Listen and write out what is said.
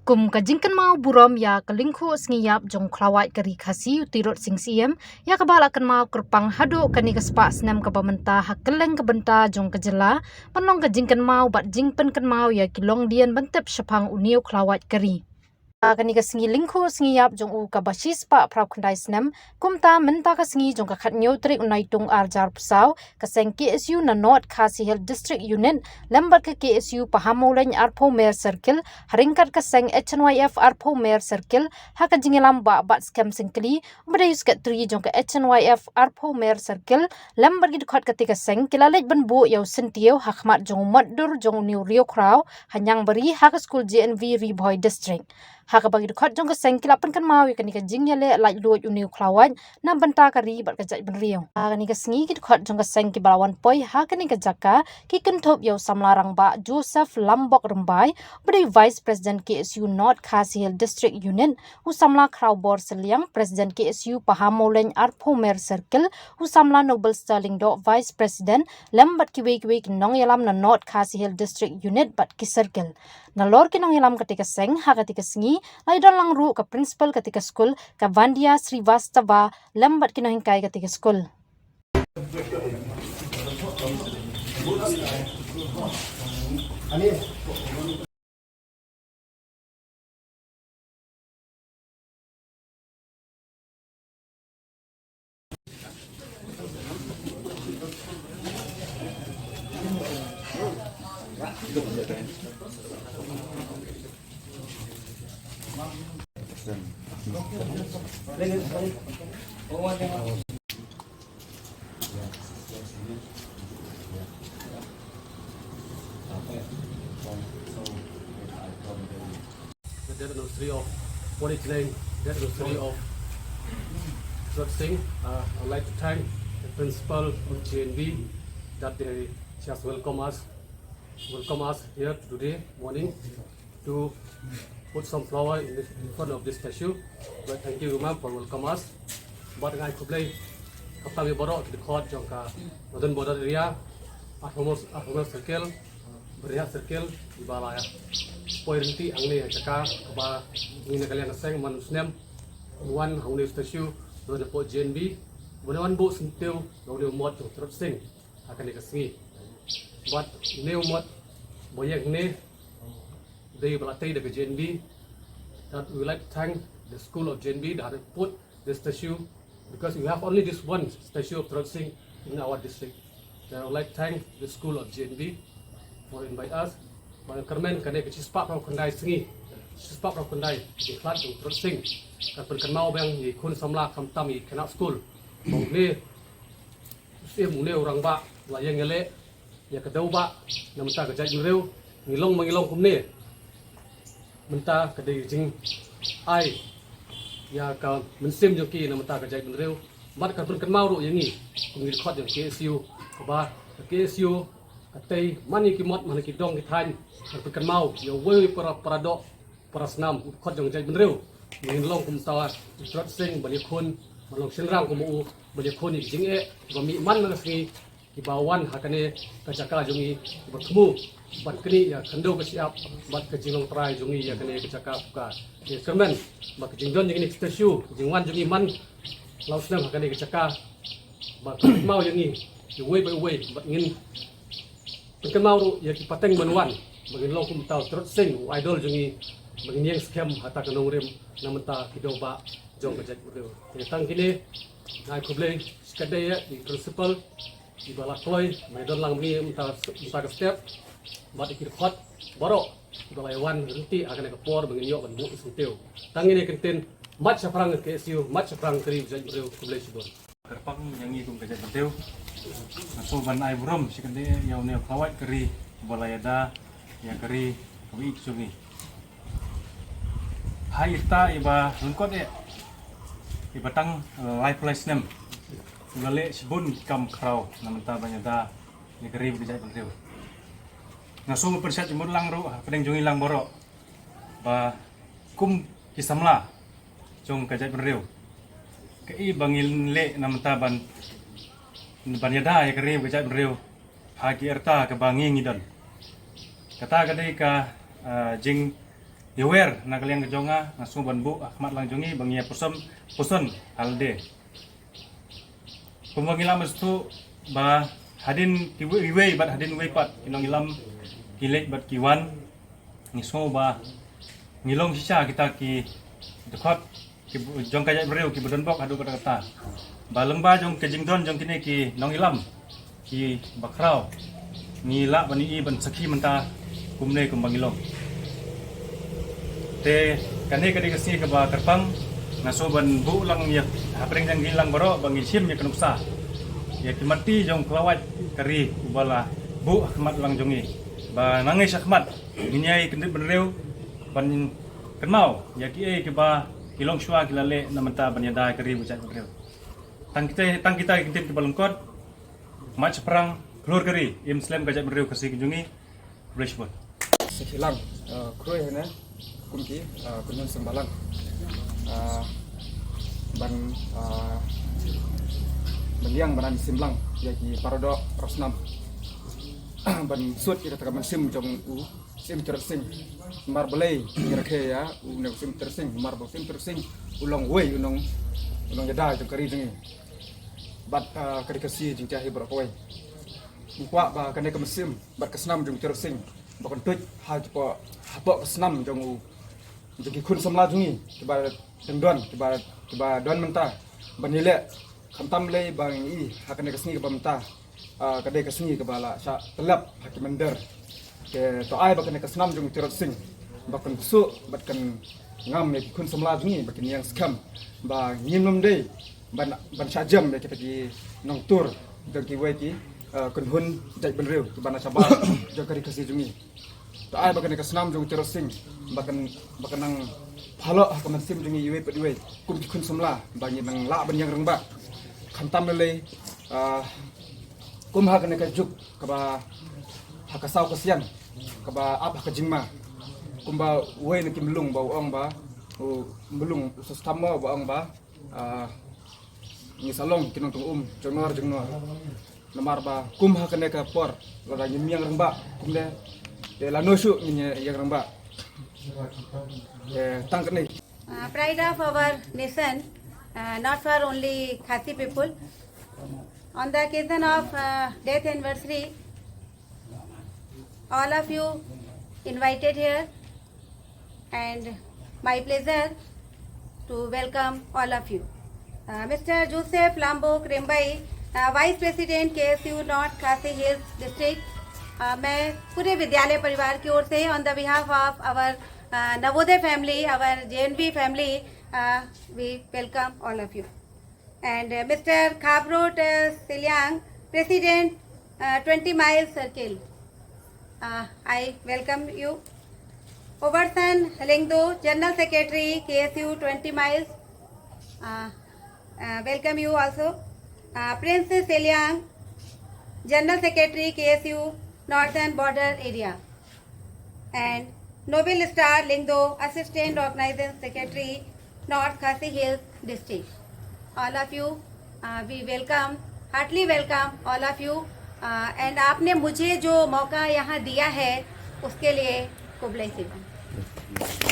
Kum kajingkan mau burom ya kelingku ngiyap jong klawat kari khasi utirot sing siem ya kebalakan mau kerpang hadu kani kespak senam kebamenta hakeleng kebenta jong kejela penong kajingkan mau bat jingpen kan mau ya kilong dian bentep sepang uniu klawat kari. Kani ka singi lingku singi yap jong u ka basis pa prap kandai snem kumta menta ka singi jong ka khat nyau trik unai tung arjar pusau ka seng KSU na North Khasi Hill District Unit lembar ka KSU pahamoleng arpo mer circle haringkat ka seng HNYF arpo mer circle ha ka jingelam ba bat scam singkli badai uskat tri jong ka HNYF arpo mer circle lembar gi dukhat ka tika seng kilalej ban bu yau sentiau hakmat jong madur jong new rio kraw hanyang bari ha ka school GNV Riboy District. Haka bagi dekat jong keseng kilapan kan mau ikan ika jingnya le like luat uniu klawan nam benta kari bat kajak benriau. Haka nika sengi ki dekat jong keseng ki balawan poi haka nika jaka ki kentop yau samlarang ba Joseph Lambok Rembai beri Vice President KSU North Khasi Hill District Unit usamla Crowbor Seliang President KSU Pahamoleng Arpomer Circle usamla Noble Sterling do Vice President lembat ki wek nong yalam na North Khasi Hill District Unit bat ki circle. Nalor kinong ilam ketika seng ha ketika sengi laidan lang ru ke principal ketika skul ke Vandia Srivastava lembat kinong hingkai ketika skul. The anniversary of monitoring, the anniversary of Singh. I'd like to thank the principal of JNB that they just welcome us here today morning to put some flower in front of this statue. But thank you, ma'am, for welcome us. But I could play after we borrow the court jongka northern border area, Ahomos Circle, Beria Circle, di Balaya. Pointi angni jaka ba ni kalian seng manusnem wan hangni statue do na po JNB bonawan bo sintew do ne mod to trot sing akan dikasih but ne mod boyek ne they balatay de JNB that we like to thank the school of JNB that have put this statue because we have only this one statue of trot sing in our district. So I would like to thank the school of JNB for invite us. Bang Kermen kene kecil sepak rau kendai sengi, sepak rau kendai di kelas yang terus sing. Kan perkenal bang di kun samla kamtam di kena school. Bang ni, usia mulai orang ba, layang ngele, ya kedau ba, namenta kerja jureu, ngilong kumne. Menta kedai jing ai, ya kau mensim joki namenta kerja jureu. Mat kan perkenal ru yang ni, kumil kot yang KSU, ba KSU. Atai mani ki mot mani ki dong ki than perkan mau yo we para dok para senam khot jong jai benreu ngin long kum tawa trot sing bali khun malong senrang kum u bali khun ni jing e bami man na sgi ki bawan hakane kacaka jongi bertemu bat kini ya kendo ke siap bat ke jingong trai jongi ya kane kacaka buka ye kermen bak jingjon jing ni statue jingwan jongi man lau senam hakane kacaka bak mau jongi yo we by way bat ngin Perkan mau ya ki pateng manuan bagin long kum tau trot sing idol jongi bagin yang scam hata kanong rem namenta kido ba jong kajak berdeu ya tang kini nai kuble skadai ya di principal di bala toy maidon lang mi menta ka step bat ikir khot baro di bala wan renti akan ka por bagin yo ban bu sinteu tang ini kenten mat saprang KSU mat saprang kri kajak berdeu kuble sibon Kerpang yang ikut kajak berdeu so ban ai buram sikande yaw ne khawat kari balayada ya kari kawi sungi hai ita iba lengkot ya iba tang life place nem ngale sibun kam kraw namenta banyada ya kari bijak berdeu ngaso persat imur lang ro pedeng jongi lang borok ba kum kisamla jong kajak berdeu kei bangil le namenta ban Banyada ya kering kejap beriu hagi erta ke bangi ngidon kata kadai ka jing aware na kalian kejonga langsung banbu Ahmad Langjongi bangia puson halde pembangilam itu ba hadin kiwe bat hadin pat inong ilam kilek bat kiwan ngismo ba ngilong sisa kita ki dekat ki jong kajak bereu ki bedonbok hadu kata ba lengba jong kejingdon jong kini ki nong ilam ki bakrau ngila bani i ban sakhi menta kumne kumbangilong te kane kadi kasi ka ba terpang naso ban bu lang ya hapreng jang gilang baro bangi sim ya kenupsa ya kimati jong kelawat kari ubala bu Ahmad Langjongi ba nangis Ahmad ninyai kendit benreu ban kenmau ya ki ke ba kilong shwa kilale namenta banyada kari bucat benreu tang kita kendit ke balengkot mac perang keluar kari Muslim kajak benreu kasi kunjungi Blashbot sekilang kroy hena kumki kunun sembalang ban beliang banan simlang yaki parodo rosnam ban sut kita tagaman sim jong sim tersing mar belai ngerakhe ya ne sim tersing mar bo sim tersing ulong wei ulong jada jong kari dengi bat kari kasi jing jahi berkoi kwa ba kane sim bat kesnam jong tersing bakon tuj ha po habok kesnam jong jadi kun samla jungi kiba dengdon kiba don menta banile khantam le bang i hakane kesni kiba menta kade kesni kiba la sha telap hakimender ke to ai bakane kesnam jung tirot sing bakon su batkan ngam ya kun samla jungi bakin yang skam ba ngimnom de ban sha jam ya kita ki nong tur dong ki wei ki kun hun dai benreu kiba na sabar jokari kesni jungi to ai bakane kesnam jung tirot sing bakan nang phalo kaman sim jungi yue pediwe kum kun samla bangi nang la ban yang rengba khantam le kum ha kane ka juk kaba hakasau kasian kaba ab ka jingma kumba we ne kim lung ba ong ba belung sustamo ba ong ba ni salong kinong tung jonor nomar ba kum ha kane ka por la nyim yang rengba kum le la no shu ni yang rengba pride of our nation, not for only Khasi people. On the occasion of death anniversary, all of you invited here, and my pleasure to welcome all of you. Mr. Joseph Lambo Krembai, Vice President KSU North Khasi Hills District, मैं पूरे विद्यालय परिवार की ओर से on the behalf of our Navodaya family, our JNV family, we welcome all of you. And Mr. Khabrot Selyang, President 20 Mile Circle, I welcome you. Overson Lingdo, General Secretary KSU 20 Miles, welcome you also. Prince Selyang, General Secretary KSU Northern Border Area. And Nobel Star Lingdo, Assistant Organizing Secretary, North Khasi Hills District. All of you, we welcome, heartily welcome all of you. And आपने मुझे जो मौका यहाँ दिया है, उसके लिए कुबलाई सिवा.